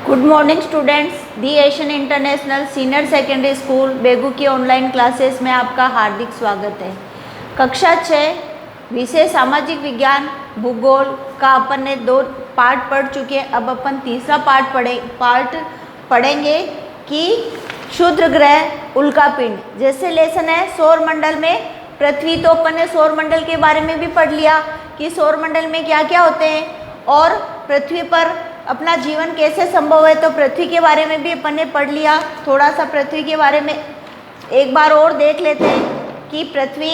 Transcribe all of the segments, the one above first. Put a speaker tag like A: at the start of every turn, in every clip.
A: Good morning students, the Asian international senior secondary school Begu की online classes में आपका हार्दिक स्वागत है। कक्षा 6 विषय सामाजिक विज्ञान भूगोल का अपन ने 2 पार्ट पढ़ चुके हैं। अब अपन तीसरा पार्ट पढ़ेंगे कि क्षुद्र ग्रह उल्कापिंड। जैसे लेसन है सौर मंडल में पृथ्वी, तो अपन ने सौर मंडल के बारे में भी पढ़ लिया कि सौर मंडल में क्या क्या होते हैं और पृथ्वी पर अपना जीवन कैसे संभव है। तो पृथ्वी के बारे में भी अपन ने पढ़ लिया। थोड़ा सा पृथ्वी के बारे में एक बार और देख लेते हैं कि पृथ्वी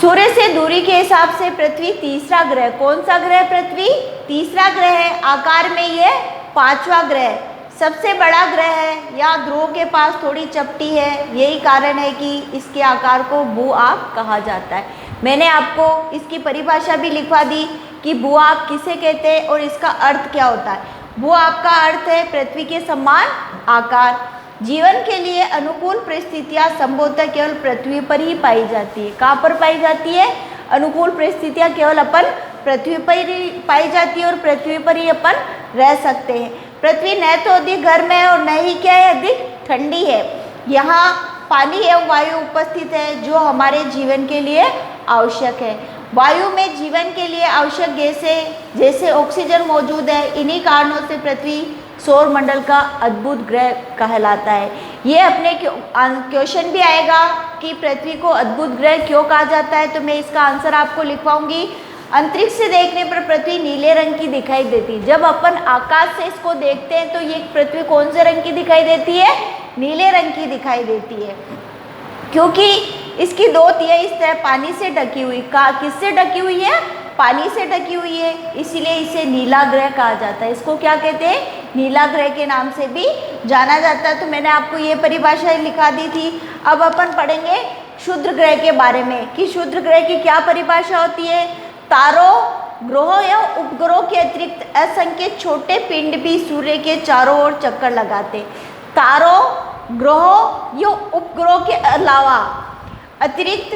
A: सूर्य से दूरी के हिसाब से पृथ्वी तीसरा ग्रह। कौन सा ग्रह? पृथ्वी तीसरा ग्रह है। आकार में ये 5वां ग्रह सबसे बड़ा ग्रह है। या ध्रुव के पास थोड़ी चपटी है, यही कारण है कि इसके आकार को भू-आप कहा जाता है। मैंने आपको इसकी परिभाषा भी लिखवा दी कि भू-आप किसे कहते हैं और इसका अर्थ क्या होता है। भू-आप का अर्थ है पृथ्वी के समान आकार। जीवन के लिए अनुकूल परिस्थितियां संभवतः केवल पृथ्वी पर ही पाई जाती है। कहाँ पर पाई जाती है? अनुकूल परिस्थितियां केवल अपन पृथ्वी पर ही पाई जाती है और पृथ्वी पर ही अपन रह सकते हैं। पृथ्वी न तो अधिक गर्म है और न ही क्या है अधिक ठंडी है। यहाँ पानी एवं वायु उपस्थित है जो हमारे जीवन के लिए आवश्यक है। वायु में जीवन के लिए आवश्यक गैसें जैसे ऑक्सीजन मौजूद है। इन्हीं कारणों से पृथ्वी सौर मंडल का अद्भुत ग्रह कहलाता है। ये अपने क्वेश्चन भी आएगा कि पृथ्वी को अद्भुत ग्रह क्यों कहा जाता है, तो मैं इसका आंसर आपको लिखवाऊंगी। अंतरिक्ष से देखने पर पृथ्वी नीले रंग की दिखाई देती। जब अपन आकाश से इसको देखते हैं तो ये पृथ्वी कौन से रंग की दिखाई देती है? नीले रंग की दिखाई देती है, क्योंकि इसकी 2/3 सतह पानी से ढकी हुई। किससे ढकी हुई है? पानी से ढकी हुई है, इसीलिए इसे नीला ग्रह कहा जाता है। इसको क्या कहते हैं? नीला ग्रह के नाम से भी जाना जाता है। तो मैंने आपको ये परिभाषा लिखा दी थी। अब अपन पढ़ेंगे क्षुद्र ग्रह के बारे में कि क्षुद्र ग्रह की क्या परिभाषा होती है। तारों, ग्रहों या उपग्रहों के अतिरिक्त असंख्य छोटे पिंड भी सूर्य के चारों ओर चक्कर लगाते। तारों, ग्रहों या उपग्रहों के अलावा अतिरिक्त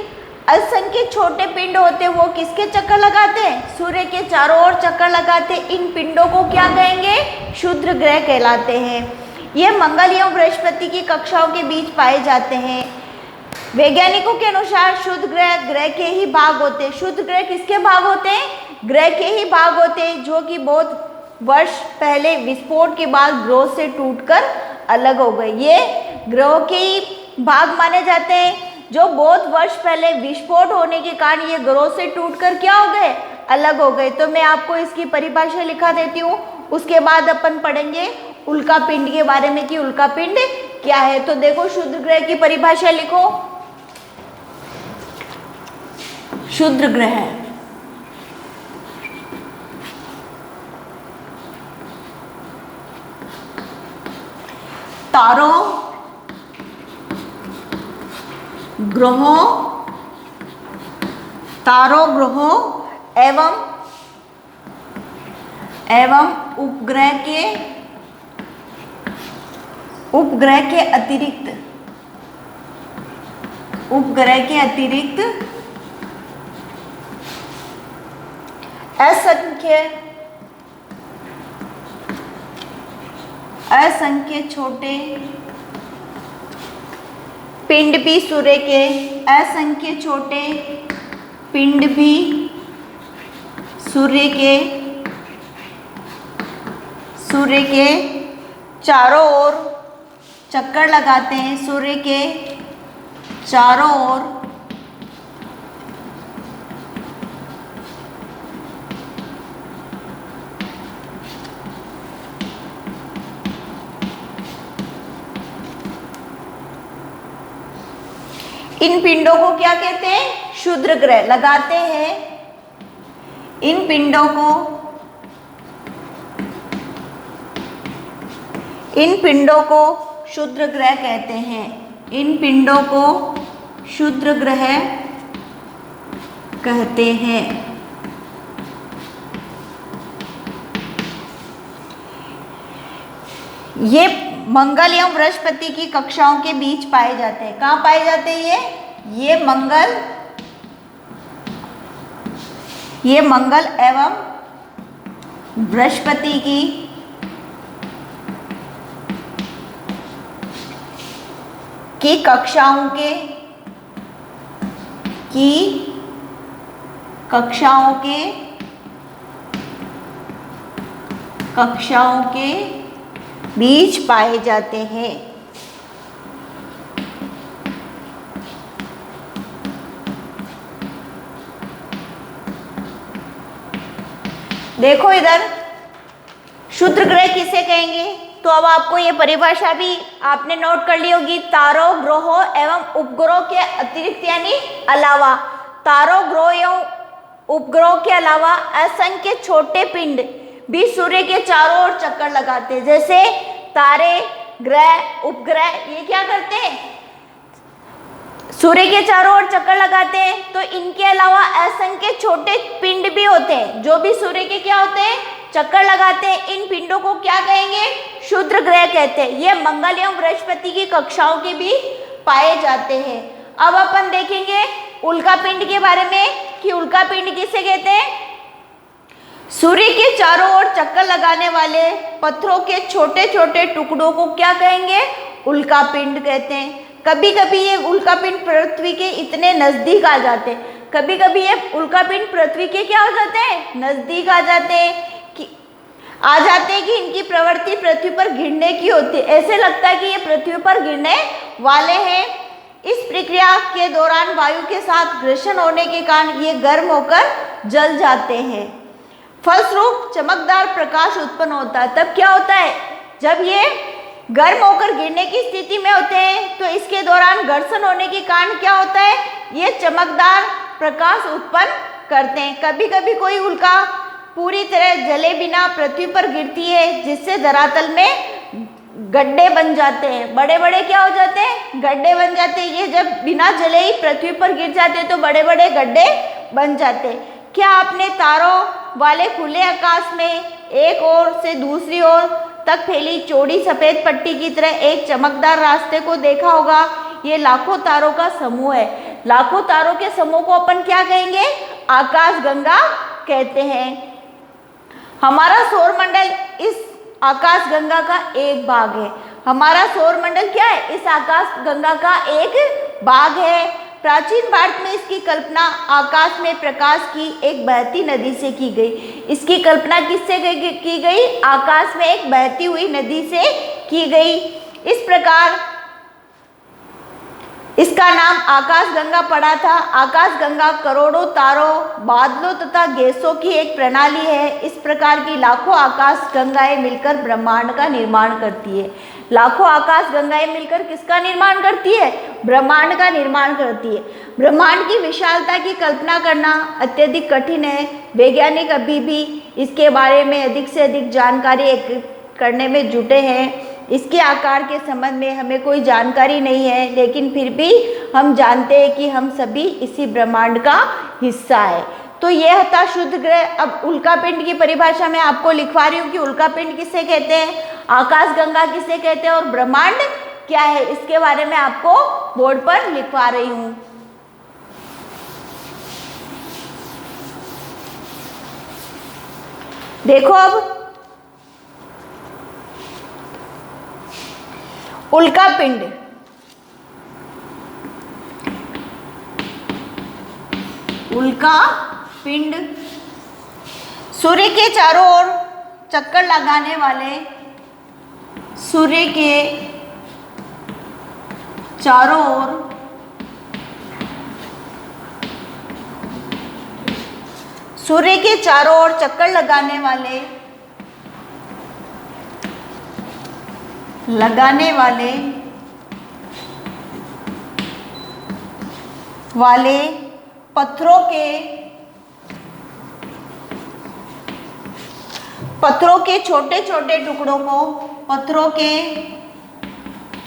A: असंख्य छोटे पिंड होते, वो किसके चक्कर लगाते हैं? सूर्य के चारों ओर चक्कर लगाते। इन पिंडों को क्या कहेंगे? क्षुद्र ग्रह कहलाते हैं। ये मंगल एवं बृहस्पति की कक्षाओं के बीच पाए जाते हैं। वैज्ञानिकों के अनुसार शुद्ध ग्रह ग्रह के ही भाग होते हैं। शुद्ध ग्रह किसके भाग होते हैं? ग्रह के ही भाग होते हैं, जो कि बहुत वर्ष पहले विस्फोट के बाद ग्रह से टूटकर अलग हो गए। ये ग्रहों के ही भाग माने जाते हैं, जो बहुत वर्ष पहले विस्फोट होने के कारण ये ग्रहों से टूटकर क्या हो गए? अलग हो गए। तो मैं आपको इसकी परिभाषा लिखा देती हूँ। उसके बाद अपन पढ़ेंगे उल्कापिंड के बारे में कि उल्कापिंड क्या है। तो देखो, क्षुद्र ग्रह की परिभाषा लिखो। क्षुद्र ग्रह तारों, ग्रहों एवं उपग्रह के अतिरिक्त असंख्य छोटे पिंड भी सूर्य के चारों ओर चक्कर लगाते हैं। सूर्य के चारों ओर इन पिंडों को क्या कहते हैं? क्षुद्र ग्रह लगाते हैं। इन पिंडों को क्षुद्र ग्रह कहते हैं। इन पिंडों को क्षुद्र ग्रह कहते हैं। ये मंगल एवं बृहस्पति की कक्षाओं के बीच पाए जाते हैं। कहाँ पाए जाते हैं ये मंगल एवं बृहस्पति की कक्षाओं के बीज पाए जाते हैं। देखो इधर, क्षुद्र ग्रह किसे कहेंगे? तो अब आपको ये परिभाषा भी आपने नोट कर ली होगी। तारों, ग्रहों एवं उपग्रहों के अतिरिक्त यानी अलावा, तारों, ग्रहों एवं उपग्रहों के अलावा असंख्य छोटे पिंड भी सूर्य के चारों ओर चक्कर लगाते हैं। जैसे तारे, ग्रह, उपग्रह, ये क्या करते हैं? सूर्य के चारों ओर चक्कर लगाते हैं। तो इनके अलावा असंख्य छोटे पिंड भी होते हैं जो भी सूर्य के क्या होते हैं? चक्कर लगाते हैं। इन पिंडों को क्या कहेंगे? क्षुद्र ग्रह कहते हैं। ये मंगल एवं बृहस्पति की कक्षाओं के भी पाए जाते हैं। अब अपन देखेंगे उल्का पिंड के बारे में कि उल्का पिंड किसे कहते हैं? सूर्य के चारों ओर चक्कर लगाने वाले पत्थरों के छोटे छोटे टुकड़ों को क्या कहेंगे? उल्का पिंड कहते हैं। कभी कभी ये उल्का पिंड पृथ्वी के इतने नजदीक आ जाते हैं, कभी कभी ये उल्का पिंड पृथ्वी के क्या हो जाते हैं? नजदीक आ जाते हैं कि इनकी प्रवृत्ति पृथ्वी पर गिरने की होती है। ऐसे लगता है कि ये पृथ्वी पर गिरने वाले हैं। इस प्रक्रिया के दौरान वायु के साथ घर्षण होने के कारण ये गर्म होकर जल जाते हैं। फलस्वरूप चमकदार प्रकाश उत्पन्न होता है। तब क्या होता है? जब ये गर्म होकर गिरने की स्थिति में होते हैं तो इसके दौरान घर्षण होने के कारण क्या होता है? ये चमकदार प्रकाश उत्पन्न करते हैं। कभी कभी कोई उल्का पूरी तरह जले बिना पृथ्वी पर गिरती है, जिससे धरातल में गड्ढे बन जाते हैं। बड़े बड़े क्या हो जाते हैं? गड्ढे बन जाते हैं। ये जब बिना जले ही पृथ्वी पर गिर जाते हैं तो बड़े बड़े गड्ढे बन जाते हैं। क्या आपने तारों वाले खुले आकाश में एक ओर से दूसरी ओर तक फैली चौड़ी सफेद पट्टी की तरह एक चमकदार रास्ते को देखा होगा? ये लाखों तारों का समूह है। लाखों तारों के समूह को अपन क्या कहेंगे? आकाशगंगा कहते हैं। हमारा सौरमंडल इस आकाशगंगा का एक भाग है। हमारा सौरमंडल क्या है? इस आकाशगंगा का एक भाग है। प्राचीन भारत में इसकी कल्पना आकाश में प्रकाश की एक बहती नदी से की गई। इसकी कल्पना किससे की गई? आकाश में एक बहती हुई नदी से की गई। इस प्रकार इसका नाम आकाशगंगा पड़ा था। आकाशगंगा करोड़ों तारों, बादलों तथा गैसों की एक प्रणाली है। इस प्रकार की लाखों आकाशगंगाएं मिलकर ब्रह्मांड का निर्माण करती है। लाखों आकाशगंगाएं मिलकर किसका निर्माण करती है? ब्रह्मांड का निर्माण करती है। ब्रह्मांड की विशालता की कल्पना करना अत्यधिक कठिन है। वैज्ञानिक अभी भी इसके बारे में अधिक से अधिक जानकारी एकत्रित करने में जुटे हैं। इसके आकार के संबंध में हमें कोई जानकारी नहीं है, लेकिन फिर भी हम जानते हैं कि हम सभी इसी ब्रह्मांड का हिस्सा है। तो यह था क्षुद्र ग्रह। अब उल्कापिंड की परिभाषा मैं आपको लिखवा रही हूँ कि उल्कापिंड किसे कहते हैं, आकाशगंगा किसे कहते हैं और ब्रह्मांड क्या है, इसके बारे में आपको बोर्ड पर लिखवा रही हूँ। देखो अब उल्कापिंड, उल्कापिंड सूर्य के चारों ओर चक्कर लगाने वाले, सूर्य के चारों ओर सूर्य के चारों ओर चक्कर लगाने वाले पत्थरों के छोटे छोटे टुकड़ों को, पत्थरों के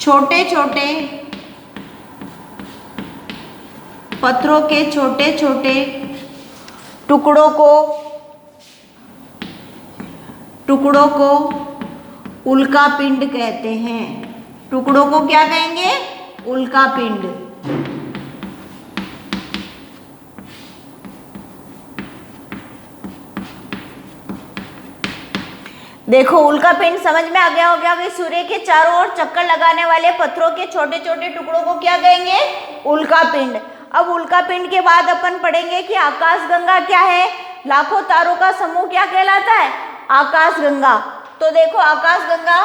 A: छोटे छोटे टुकड़ों को उल्कापिंड कहते हैं। टुकड़ों को क्या कहेंगे? उल्कापिंड। देखो उल्का पिंड समझ में आ गया होगा कि सूर्य के चारों ओर चक्कर लगाने वाले पत्थरों के छोटे छोटे टुकड़ों को क्या कहेंगे? उल्का पिंड। अब उल्का पिंड के बाद अपन पढ़ेंगे कि आकाशगंगा क्या है, लाखों तारों का समूह क्या कहलाता है? आकाशगंगा। तो देखो आकाशगंगा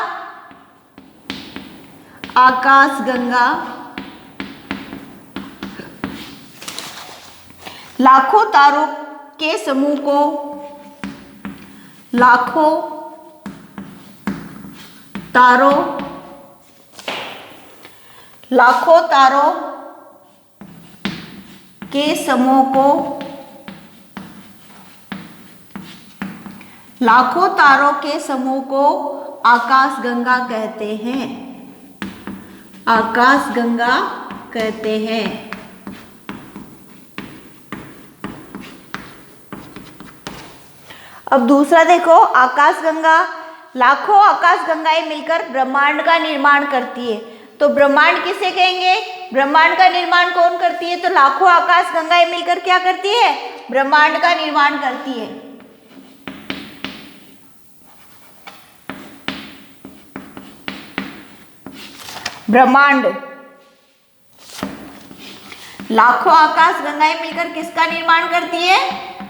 A: लाखों तारों के समूह को लाखों तारों के समूह को आकाशगंगा कहते हैं। आकाशगंगा कहते हैं। अब दूसरा देखो, आकाशगंगा, लाखों आकाशगंगाएं मिलकर ब्रह्मांड का निर्माण करती है। तो ब्रह्मांड किसे कहेंगे? ब्रह्मांड का निर्माण कौन करती है? तो लाखों आकाशगंगाएं मिलकर क्या करती है? ब्रह्मांड का निर्माण करती है। ब्रह्मांड, लाखों आकाशगंगाएं मिलकर किसका निर्माण करती है?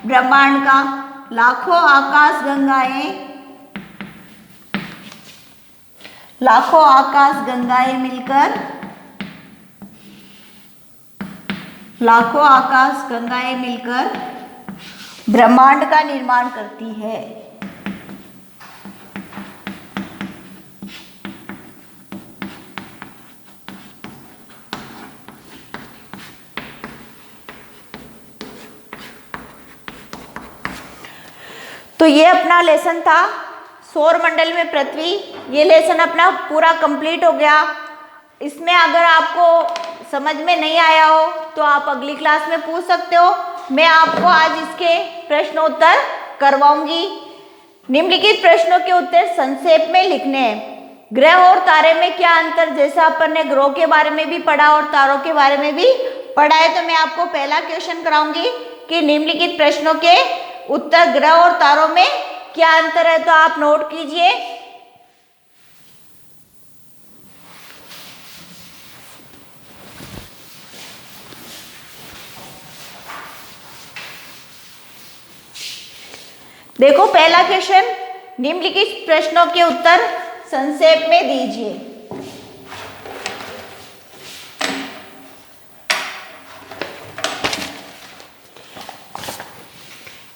A: ब्रह्मांड का। लाखों आकाशगंगाएं मिलकर ब्रह्मांड का निर्माण करती है। तो ये अपना लेसन था सौर मंडल में पृथ्वी। ये लेसन अपना पूरा कंप्लीट हो गया। इसमें अगर आपको समझ में नहीं आया हो तो आप अगली क्लास में पूछ सकते हो। मैं आपको आज इसके प्रश्नोत्तर करवाऊंगी। निम्नलिखित प्रश्नों के उत्तर संक्षेप में लिखने हैं। ग्रह और तारे में क्या अंतर? जैसा अपन ने ग्रहों के बारे में भी पढ़ा और तारों के बारे में भी पढ़ा है, तो मैं आपको पहला क्वेश्चन कराऊंगी कि निम्नलिखित प्रश्नों के उत्तर ग्रह और तारों में क्या अंतर है। तो आप नोट कीजिए। देखो पहला क्वेश्चन, निम्नलिखित प्रश्नों के उत्तर संक्षेप में दीजिए।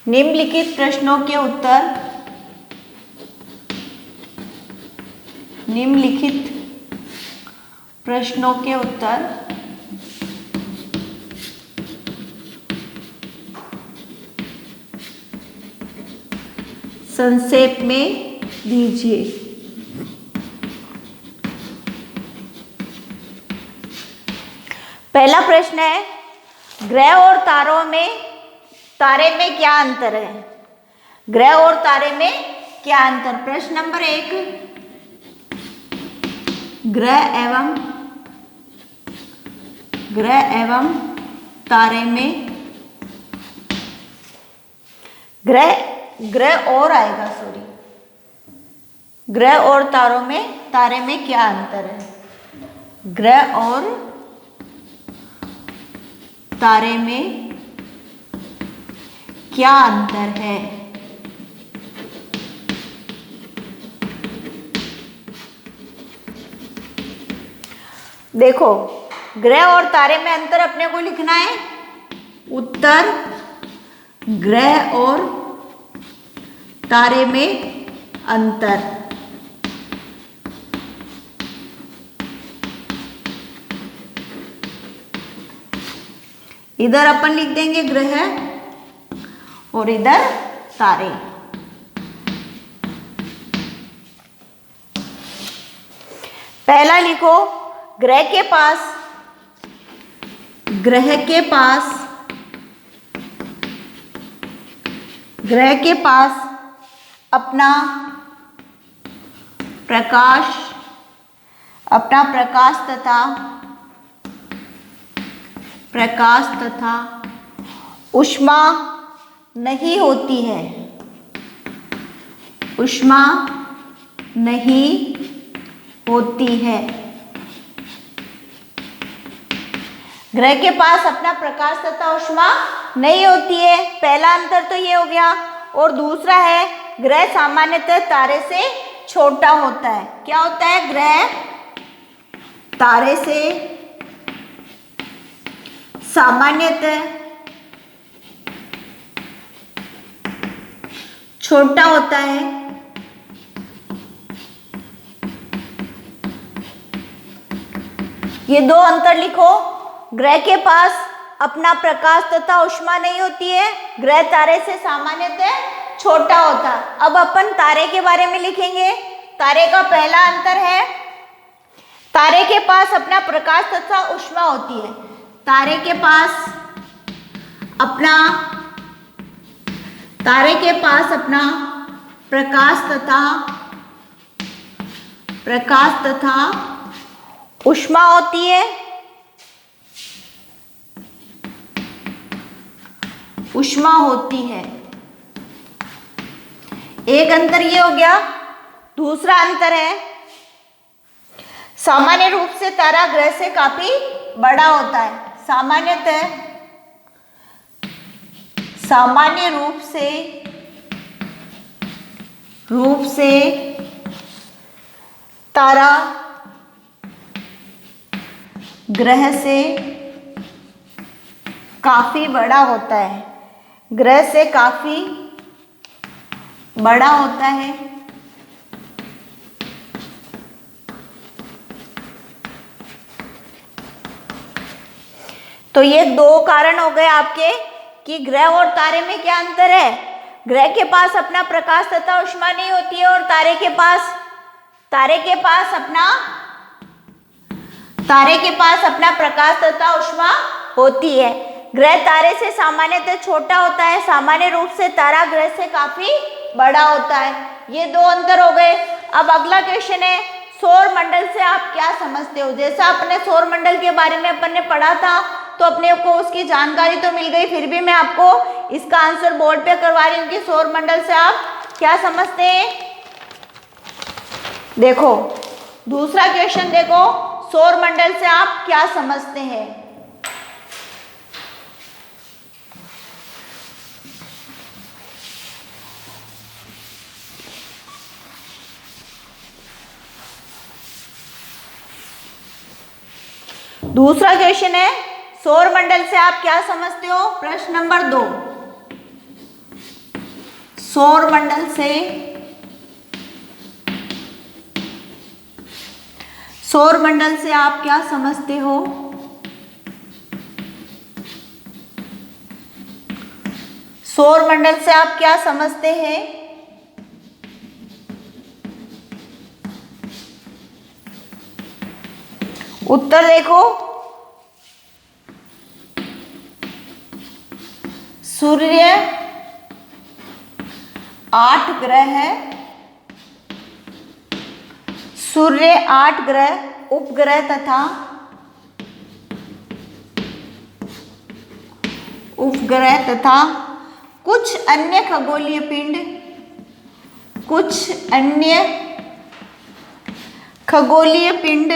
A: निम्नलिखित प्रश्नों के उत्तर संक्षेप में दीजिए। पहला प्रश्न है, ग्रह और तारे में क्या अंतर है? ग्रह और तारे में क्या अंतर? प्रश्न नंबर 1, ग्रह एवं तारे में ग्रह और आएगा, सॉरी, ग्रह और तारे में क्या अंतर है? ग्रह और तारे में क्या अंतर है? देखो ग्रह और तारे में अंतर अपने को लिखना है। उत्तर, ग्रह और तारे में अंतर। इधर अपन लिख देंगे ग्रह और इधर तारे। पहला लिखो, ग्रह के पास अपना प्रकाश तथा ऊष्मा नहीं होती है। ऊष्मा नहीं होती है। ग्रह के पास अपना प्रकाश तथा ऊष्मा नहीं होती है, पहला अंतर तो ये हो गया। और दूसरा है ग्रह सामान्यतः तारे से छोटा होता है। क्या होता है? ग्रह तारे से सामान्यतः छोटा होता है। ये दो अंतर लिखो। ग्रह के पास अपना प्रकाश तथा ऊष्मा नहीं होती है, ग्रह तारे से सामान्यतः छोटा होता है। अब अपन तारे के बारे में लिखेंगे। तारे का पहला अंतर है तारे के पास अपना प्रकाश तथा ऊष्मा होती है। तारे के पास अपना प्रकाश तथा ऊष्मा होती है। ऊष्मा होती है। एक अंतर ये हो गया। दूसरा अंतर है सामान्य रूप से तारा ग्रह से काफी बड़ा होता है। सामान्य रूप से तारा ग्रह से काफी बड़ा होता है। ग्रह से काफी बड़ा होता है। तो ये दो कारण हो गए आपके कि ग्रह और तारे में क्या अंतर है। ग्रह के पास अपना प्रकाश तथा ऊष्मा नहीं होती है और तारे के पास अपना प्रकाश तथा ऊष्मा होती है। ग्रह तारे से सामान्यतः छोटा होता है। सामान्य रूप से तारा ग्रह से काफी बड़ा होता है। ये दो अंतर हो गए। अब अगला क्वेश्चन है सौर मंडल से आप क्या समझते हो। जैसा अपने सौर मंडल के बारे में अपन ने पढ़ा था तो अपने को उसकी जानकारी तो मिल गई, फिर भी मैं आपको इसका आंसर बोर्ड पे करवा रही हूँ कि सौर मंडल से आप क्या समझते हैं। देखो दूसरा क्वेश्चन देखो, सौर मंडल से आप क्या समझते हैं। दूसरा क्वेश्चन है सौर मंडल से आप क्या समझते हो। प्रश्न नंबर 2, सौर मंडल से आप क्या समझते हो। सौर मंडल से आप क्या समझते हैं। उत्तर देखो, सूर्य 8 ग्रह है। सूर्य 8 ग्रह, उपग्रह तथा कुछ अन्य खगोलीय पिंड कुछ अन्य खगोलीय पिंड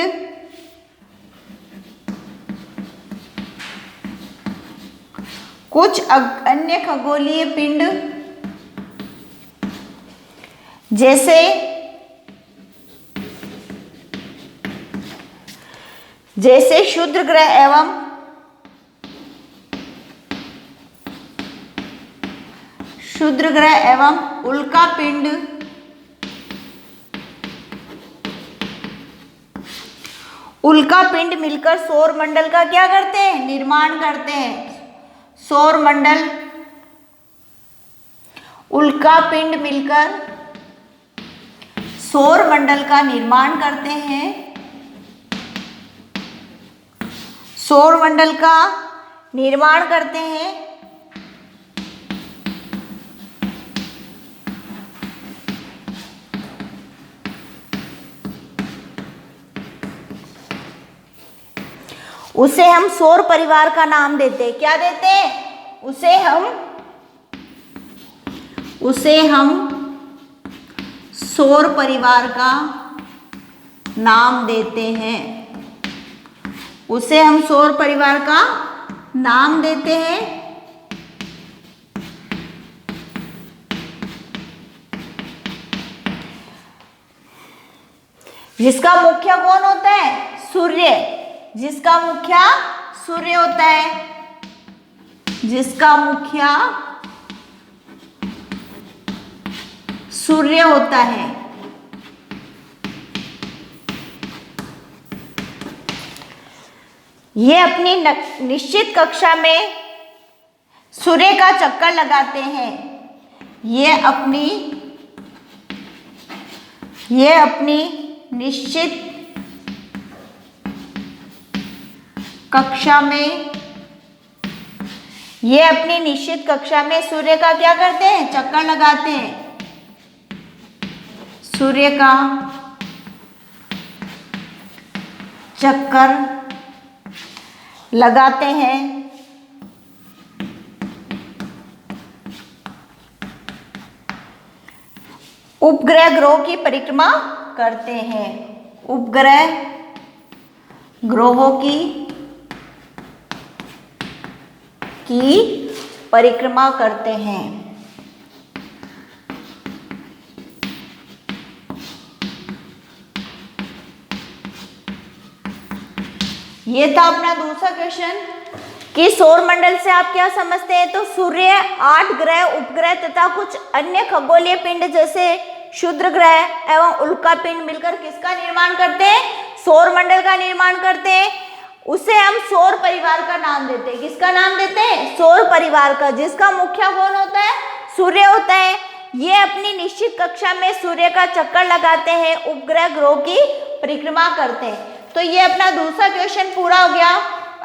A: जैसे क्षुद्र ग्रह एवं उल्का पिंड मिलकर सौर मंडल का क्या करते हैं, निर्माण करते हैं। सौर मंडल, उल्का पिंड मिलकर सौर मंडल का निर्माण करते हैं। सौर मंडल का निर्माण करते हैं। उसे हम सौर परिवार का नाम देते हैं। क्या देते हैं? उसे हम सौर परिवार का नाम देते हैं, उसे हम सौर परिवार का नाम देते हैं। जिसका मुख्य कौन होता है? सूर्य। जिसका मुख्य सूर्य होता है, जिसका मुख्य सूर्य होता है। ये अपनी निश्चित कक्षा में सूर्य का चक्कर लगाते हैं। ये अपनी निश्चित कक्षा में सूर्य का क्या करते हैं? चक्कर लगाते हैं। सूर्य का चक्कर लगाते हैं। उपग्रह ग्रहों की परिक्रमा करते हैं। उपग्रह ग्रहों की परिक्रमा करते हैं। ये था अपना दूसरा क्वेश्चन कि सौर मंडल से आप क्या समझते हैं। तो सूर्य, 8 ग्रह, उपग्रह तथा कुछ अन्य खगोलीय पिंड जैसे क्षुद्र ग्रह एवं उल्का पिंड मिलकर किसका निर्माण करते हैं? सौर मंडल का निर्माण करते हैं। उसे हम सौर परिवार का नाम देते हैं। किसका नाम देते हैं? सौर परिवार का, जिसका मुख्य कौन होता है? सूर्य होता है। ये अपनी निश्चित कक्षा में सूर्य का चक्कर लगाते हैं, उपग्रह ग्रहों की परिक्रमा करते हैं। तो ये अपना दूसरा क्वेश्चन पूरा हो गया।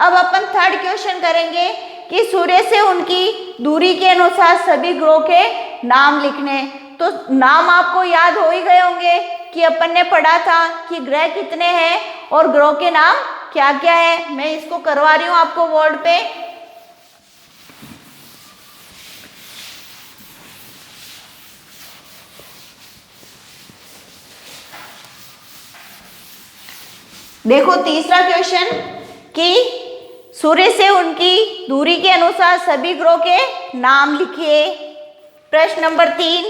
A: अब अपन थर्ड क्वेश्चन करेंगे कि सूर्य से उनकी दूरी के अनुसार सभी ग्रहों के नाम लिखने। तो नाम आपको याद हो ही गए होंगे कि अपन ने पढ़ा था कि ग्रह कितने हैं और ग्रहों के नाम क्या क्या है। मैं इसको करवा रही हूँ आपको बोर्ड पे। देखो तीसरा क्वेश्चन कि सूर्य से उनकी दूरी के अनुसार सभी ग्रहों के नाम लिखिए। प्रश्न नंबर 3।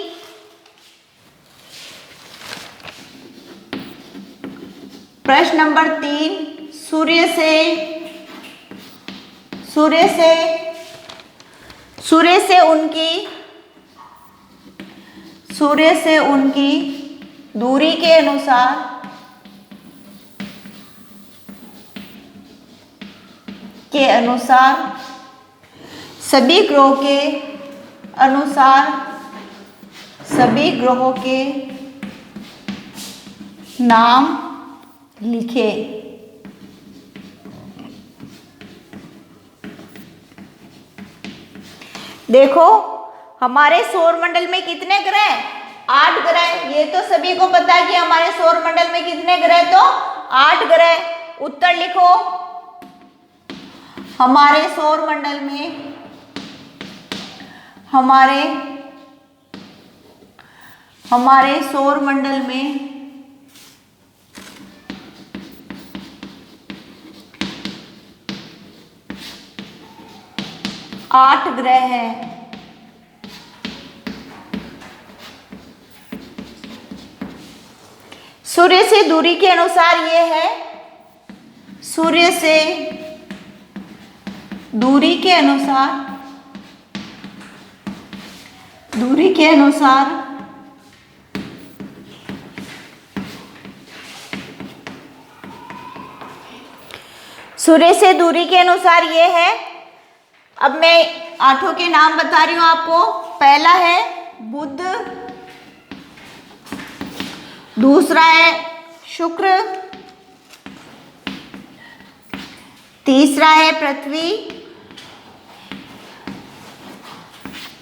A: प्रश्न नंबर 3, सूर्य से उनकी दूरी के अनुसार सभी ग्रहों के नाम लिखे। देखो हमारे सौर मंडल में कितने ग्रह? 8 ग्रह। ये तो सभी को पता है कि हमारे सौर मंडल में कितने ग्रह? तो 8 ग्रह। उत्तर लिखो। हमारे सौर मंडल में 8 ग्रह हैं। सूर्य से दूरी के अनुसार ये है। सूर्य से दूरी के अनुसार सूर्य से दूरी के अनुसार ये है। अब मैं 8 के नाम बता रही हूं आपको। पहला है बुध, दूसरा है शुक्र, तीसरा है पृथ्वी,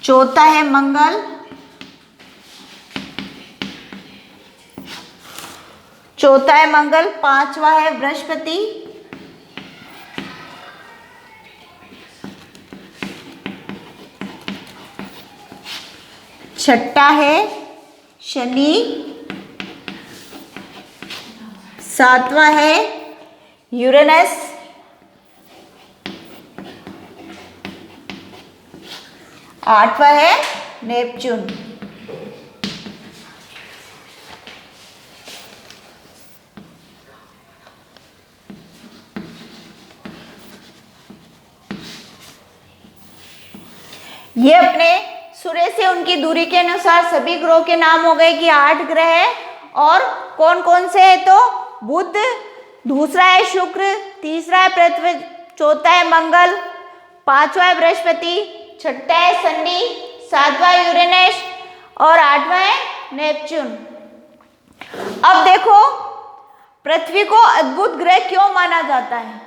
A: चौथा है मंगल, पांचवा है बृहस्पति, छठा है शनि सातवां है यूरेनस, आठवां है नेपच्यून। ये अपने सूर्य से उनकी दूरी के अनुसार सभी ग्रहों के नाम हो गए कि 8 ग्रह है। और कौन कौन से है तो बुध, दूसरा है शुक्र, तीसरा है पृथ्वी, चौथा है मंगल, पांचवा है बृहस्पति, छठा है शनि, सातवां यूरेनस और आठवां है नेपच्यून। अब देखो पृथ्वी को अद्भुत ग्रह क्यों माना जाता है?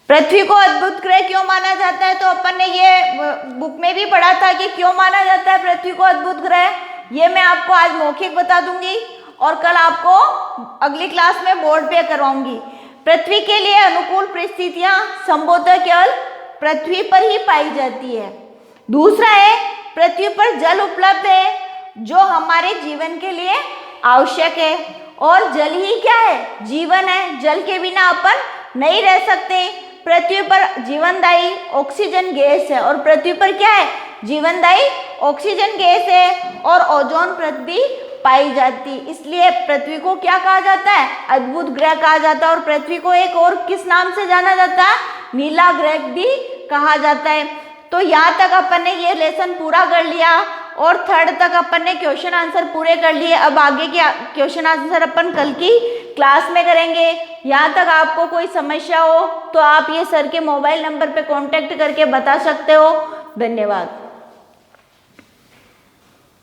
A: पृथ्वी को अद्भुत ग्रह क्यों माना जाता है? तो अपन ने ये बुक में भी पढ़ा था कि क्यों माना जाता है पृथ्वी को अद्भुत ग्रह। ये मैं आपको आज मौखिक बता दूंगी और कल आपको अगली क्लास में बोर्ड पे करवाऊंगी। पृथ्वी के लिए अनुकूल परिस्थितियां संभवतः केवल पृथ्वी पर ही पाई जाती है। दूसरा है पृथ्वी पर जल उपलब्ध है जो हमारे जीवन के लिए आवश्यक है। और जल ही क्या है? जीवन है। जल के बिना अपन नहीं रह सकते। पृथ्वी पर जीवनदायी ऑक्सीजन गैस है और पृथ्वी पर क्या है? जीवनदायी ऑक्सीजन गैस है और ओजोन परत भी पाई जाती। इसलिए पृथ्वी को क्या कहा जाता है? अद्भुत ग्रह कहा जाता है। और पृथ्वी को एक और किस नाम से जाना जाता है? नीला ग्रह भी कहा जाता है। तो यहाँ तक अपन ने ये लेसन पूरा कर लिया और थर्ड तक अपन ने क्वेश्चन आंसर पूरे कर लिए। अब आगे के क्वेश्चन आंसर अपन कल की क्लास में करेंगे। यहाँ तक आपको कोई समस्या हो तो आप ये सर के मोबाइल नंबर पे कांटेक्ट करके बता सकते हो। धन्यवाद।